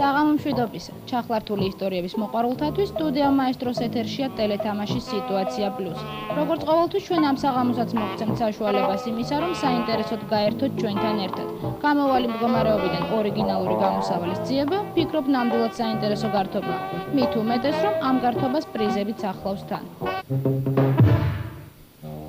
საღამო მშვიდობისა, ჩახლართული ისტორიების მოყვარულთათვის სტუდია მაესტროს ეთერშია ტელეთამაში სიტუაცია პლუს. როგორც ყოველთვის ჩვენ ამ საღამოსაც მოგცემთ საშუალებას იმისა, რომ საინტერესოდ გაერთოთ ჩვენთან ერთად. გამოვალი მდგომარეობიდან ორიგინალური გამოსავალის ძიება, ვფიქრობ ნამდვილად საინტერესო გართობაა. მით უმეტეს, რომ ამ გართობას პრიზებიც ახლავს თან.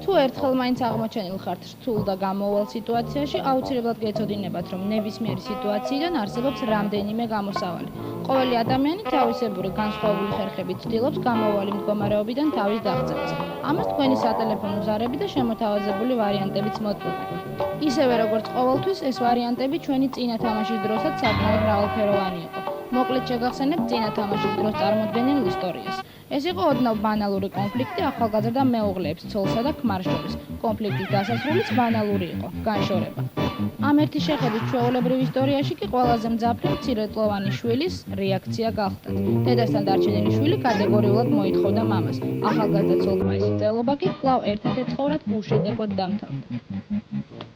თუ ერთხელ მაინც აღმოჩენილ ხართ რთულ და გამოუვალ სიტუაციაში, აუცილებლად გეცოდინებათ, რომ ნებისმიერი სიტუაციიდან არსებობს რამდენიმე გამოსავალი. ყოველი ადამიანი თავისებური განსხვავებული ხერხებით ცდილობს გამოვალი მდგომარეობიდან თავის დაღწევას. ამას თქვენი სატელეფონო ზარები და შემოთავაზებული ვარიანტებიც მოწმობთ. ისევე როგორც ყოველთვის, ეს ვარიანტები ჩვენი წინა თამაშის დროსაც საკმაოდ მრავალფეროვანი იყო. მოკლედ შეგახსენებთ წინა თამაშის დროს წარმოდგენილ ისტორიას. ეს იყო ოდნავ ბანალური კონფლიქტი ახალგაზრდა მეუღლეებს, ცოლსა და ქმარს შორის. კონფლიქტის დასასრულიც ბანალური იყო, განშორება. ამ ერთი შეხედვით ჩვეულებრივ ისტორიაში კი ყველაზე მძაფრი მცირეწლოვანი შვილის რეაქცია გახდათ. დედასთან დარჩენილი შვილი კატეგორიულად მოითხოვდა მამას. ახალგაზრდა ცოლ-ქმარის მცდელობა კი კვლავ ერთადერთყურად უშედეგოდ დამთავრდა.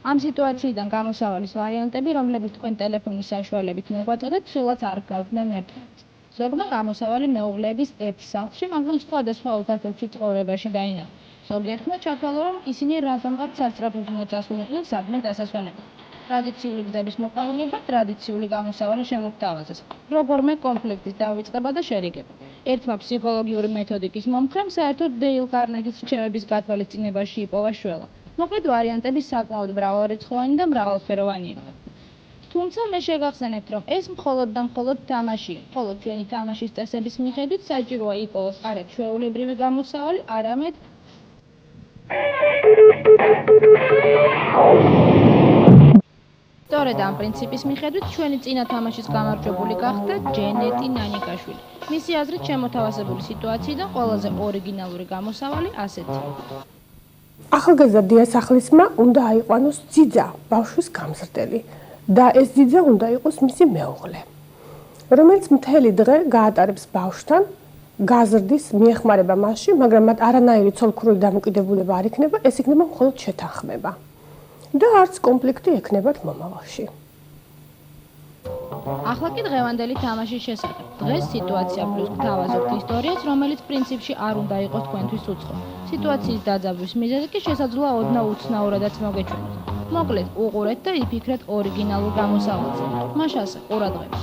ამ სიტუაციიდან გამოსავალის ვარიანტები, რომლებიც თქვენ ტელეფონის საშუალებით მოგვაწოდეთ, სულაც არ გავხდნენ ერთმანეთს. ზოგმა გამოსავალი მეუღლეების ერთ სახლში, მაგრამ სხვადასხვა ოთახებში ცხოვრებაში დაინახა. ზოგიერთმა ჩათვალა, რომ ისინი რაზომღაც სასწრაფოდ უნდა წასულიყვნენ სადმე დასასვენებლად. ტრადიციული გზების მოყვარულობა ტრადიციული გამოსავალი შემოგთავაზეს. როგორმე კონფლიქტის დავიწყება და შერიგება. ერთმა ფსიქოლოგიური მეთოდიკის მომხრემ საერთოდ დეილ კარნეგის რჩევების გათვალისწინებაში იპოვა შველა. მოკლედ ვარიანტები საკმაოდ მრავალრიცხოვანი და მრავალფეროვანი იყო. თუმცა მე შეგახსენებთ, რომ ეს მხოლოდ და მხოლოდ თამაშია. ხოლო ჩვენი თამაშის წესების მიხედვით საჭიროა იპოვოს არა ჩვეულებრივი გამოსავალი, არამედ სწორედ ამ პრინციპის მიხედვით ჩვენი წინა თამაშის გამარჯვებული გახდა ჯენეტი ნანიკაშვილი. მისი აზრით შემოთავაზებული სიტუაციიდან ყველაზე ორიგინალური გამოსავალი ასეთი. ახალგაზრდა დიასახლისმა უნდა აიყვანოს ძიძა, ბავშვის გამზრდელი. და ეს ძიძა უნდა იყოს მისი მეუღლე, რომელიც მთელი დღე გაატარებს ბავშვთან, გაზრდის მიეხმარება მასში, მაგრამ მათ არანაირი ცოლქრული დამოკიდებულება არ იქნება, ეს იქნება მხოლოდ შეთანხმება და არც კონფლიქტი ექნებათ მომავალში. ახლა კი დღევანდელი თამაშის შესახებ. დღეს სიტუაცია პლუს გთავაზობთ ისტორიას, რომელიც პრინციპში არ უნდა იყოს თქვენთვის უცხო. სიტუაციის დაძაბვის მიზეზი კი შესაძლოა ოდნავ უცნაურადაც მოგეჩვენოთ. მოკლედ, უყურეთ და იფიქრეთ ორიგინალურ გამოსავალზე. მაშასე, ყურადღება.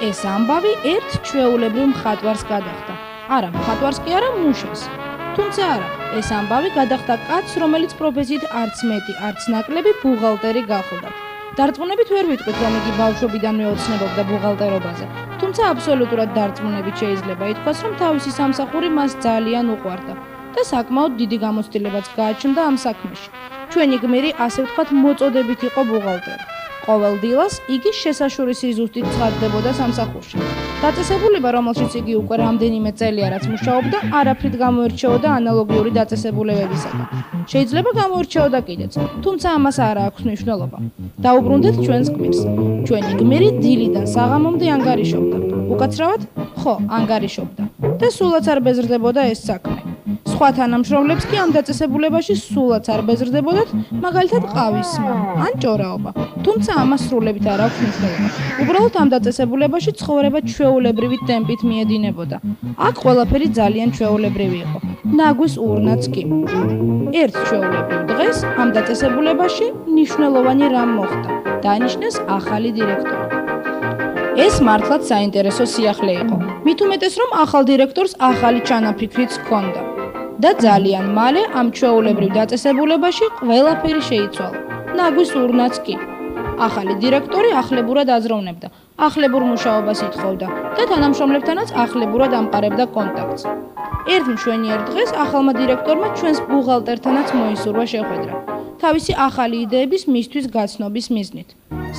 ეს ამბავი ერთ ჩვეულებრივ მხატვარს გადახდა. არა, მხატვარს კი არა, მუშას. თუმცა არა, ეს ამბავი გადახდა კაცს, რომელიც პროფესიით არც მეტი, არც ნაკლები ბუღალტერი გახლდა. დარწმუნებით ვერ ვიტყვით, რომ იგი ბავშვობიდანვე ოცნებობდა ბუღალტერობაზე. თუმცა აბსოლუტურად დარწმუნებით შეიძლება ითქვას, რომ თავისი სამსახური მას ძალიან უყვარდა და საკმაოდ დიდი გამოცდილებაც გააჩნდა ამ საქმეში. ჩვენი გმირი, ასე ვთქვათ, მოწოდებით იყო ბუღალტერი. ყოველ დილას იგი შესაშურისი ზუსტით ცხადდებოდა სამსახურში. დაწესებულება, რომელშიც იგი უკვე რამდენიმე წელია რაც მუშაობდა, არაფრით გამოირჩეოდა ანალოგიური დაწესებულებებისაგან. შეიძლება გამოირჩეოდა კიდეც, თუმცა ამას არ აქვს მნიშვნელობა. დაუბრუნდეთ ჩვენს გმირს. ჩვენი გმირი დილიდან საღამომდე ანგარიშობდა. უკაცრავად? ხო, ანგარიშობდა. და სულაც არ ბეზრდებოდა ეს საქმე. სხვა თანამშრომლებს კი ამ დაწესებულებაში სულაც არ ბეზრდებოდათ, მაგალითად ყავისმა ან ჭორაობა. თუმცა ამას სრულებით არ აქვს მნიშვნელობა. უბრალოდ ამ დაწესებულებაში ცხოვრება ჩვეულებრივი ტემპით მიედინებოდა. აქ ყველაფერი ძალიან ჩვეულებრივი იყო. ნაგვის ურნაც კი. ერთ ჩვეულებრივ დღეს ამ დაწესებულებაში მნიშვნელოვანი რამ მოხდა. დაანიშნეს ახალი დირექტორი. ეს მართლაც საინტერესო სიახლე იყო. მით უმეტეს, რომ ახალ დირექტორს ახალი ჩანაფიქრიც ჰქონდა. და ძალიან მალე ამ ჩვეულებრივ დაწესებულებაში ყველაფერი შეიცვალა. ნაგვის ურნაც კი. ახალი დირექტორი ახლებურად აზროვნებდა, ახლებურ მუშაობას ითხოვდა და თანამშრომლებთანაც ახლებურად ამყარებდა კონტაქტს. ერთ მშვენიერ დღეს ახალმა დირექტორმა ჩვენს ბუღალტერთანაც მოისურვა შეხვედრა. თავისი ახალი იდეების მისთვის გაცნობის მიზნით.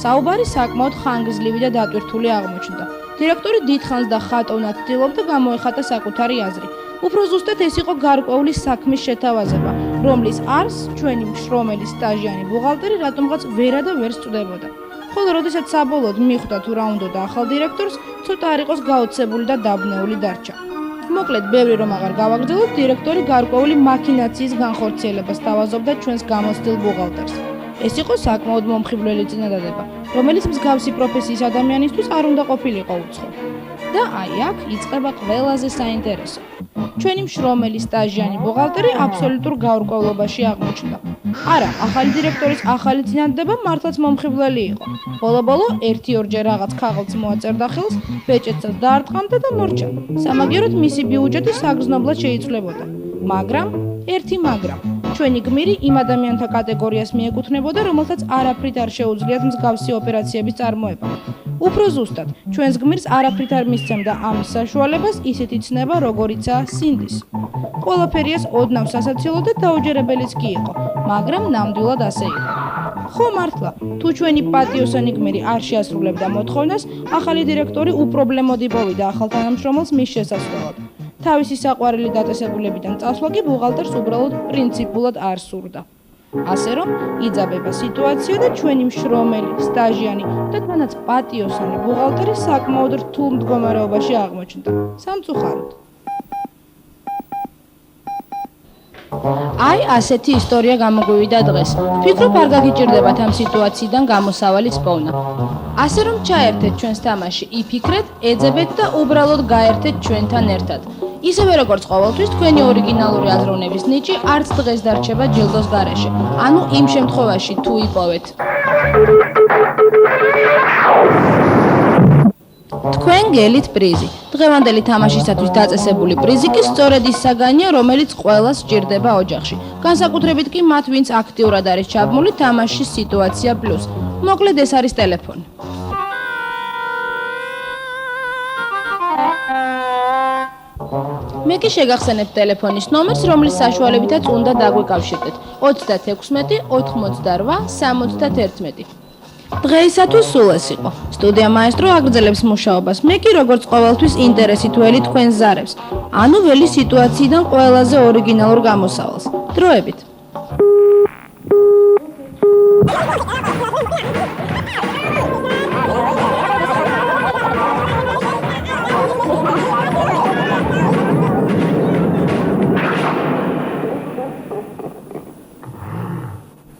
საუბარი საკმაოდ ხანგრძლივი და დატვირთული აღმოჩნდა. დირექტორი დიდხანს და ხატოვნად ცდილობდა გამოეხატა საკუთარი აზრი. უფრო ზუსტად ეს იყო გარკვეული საქმის შეთავაზება, რომლის არს ჩვენი მშრომელი სტაჟიანი ბუღალტერი რატომღაც ვერა და ვერ სწვდებოდა. ხოლო როდესაც საბოლოოდ მიხვდა თუ რა უნდოდა ახალ დირექტორს, ცოტა არ იყოს გაოცებული და დაბნეული დარჩა. მოკლედ, ბევრი რომ აღარ გავაგრძელოთ, დირექტორი გარკვეული მაქინაციის განხორციელებას თავაზობდა ჩვენს გამოცდილ ბუღალტერს. ეს იყო საკმაოდ მომხიბვლელი წინადადება, რომელიც მსგავსი პროფესიის ადამიანისთვის არ უნდა ყოფილიყო უცხო. და აი აქ იწყება ყველაზე საინტერესო. ჩვენი მშრომელი სტაჟიანი ბუღალტერი აბსოლუტურ გაურკვევლობაში აღმოჩნდა. არა, ახალი დირექტორის ახალი წინადადება მართლაც მომხიბვლელი იყო. ბოლო-ბოლო 1-2 რაღაც ქაღალდს მოაწერდა ხელს, ბეჭედსაც დაარტყამდა და მორჩა. სამაგიეროდ მისი ბიუჯეტი საგრძნობლად შეიცვლებოდა. მაგრამ ჩვენი გმირი იმ ადამიანთა კატეგორიას მიეკუთვნებოდა, რომელთაც არაფრით არ შეუძლიათ მსგავსი ოპერაციების წარმოება. უფრო ზუსტად, ჩვენს გმირს არაფრით არ მისცემდა ამის საშუალებას ისეთი ცნება, როგორიცაა სინდის. ყველაფერი ეს ოდნავ სასაცილო და დაუჯერებელიც კი იყო, მაგრამ ნამდვილად ასე იყო. ხო მართლა, თუ ჩვენი პატიოსანი გმირი არ შეასრულებდა მოთხოვნას, ახალი დირექტორი უპრობლემოდ იპოვიდა ახალ თანამშრომელს მის შესასვლელად. თავისი საყვარელი დაწესებულებიდან წასვლა კი ბუღალტერს უბრალოდ პრინციპულად არ სურდა. ასე რომ, იძაბება სიტუაცია და ჩვენი მშრომელი, სტაჟიანი და თანაც პატიოსანი ბუღალტერი საკმაოდ რთულ მდგომარეობაში აღმოჩნდა. სამწუხაროდ. აი, ასეთი ისტორია გამოგვივიდა დღეს. ვფიქრობ, არ გაგიჭირდებათ ამ სიტუაციიდან გამოსავალის პოვნა. ასე რომ, ჩაერთეთ ჩვენს თამაში, იფიქრეთ, ეძებეთ და უბრალოდ გაერთეთ ჩვენთან ერთად. ისევე როგორც ყოველთვის, თქვენი ორიგინალური აზროვნების ნიჭი არც დღეს დარჩება ჯილდოს გარეშე. ანუ იმ შემთხვევაში, თუ იპოვეთ თქვენ გელით პრიზი. დღევანდელი თამაშისათვის დაწესებული პრიზი კი სწორედ ის საგანია, რომელიც ყველას სჭირდება ოჯახში. განსაკუთრებით კი მათ, ვინც აქტიურად არის ჩაბმული თამაშის სიტუაცია პლუს. მოკლედ ეს არის ტელეფონი. მე კი შეგახსენებთ ტელეფონის ნომერს, რომლის საშუალებითაც უნდა დაგვიკავშირდეთ. 36 88 71. დღეისათვის სულ ეს იყო. სტუდია მაესტრო აგრძელებს მუშაობას. მე კი როგორც ყოველთვის ინტერესით ველი თქვენს ზარებს. ანუ ველი სიტუაციიდან ყველაზე ორიგინალურ გამოსავალს. დროებით.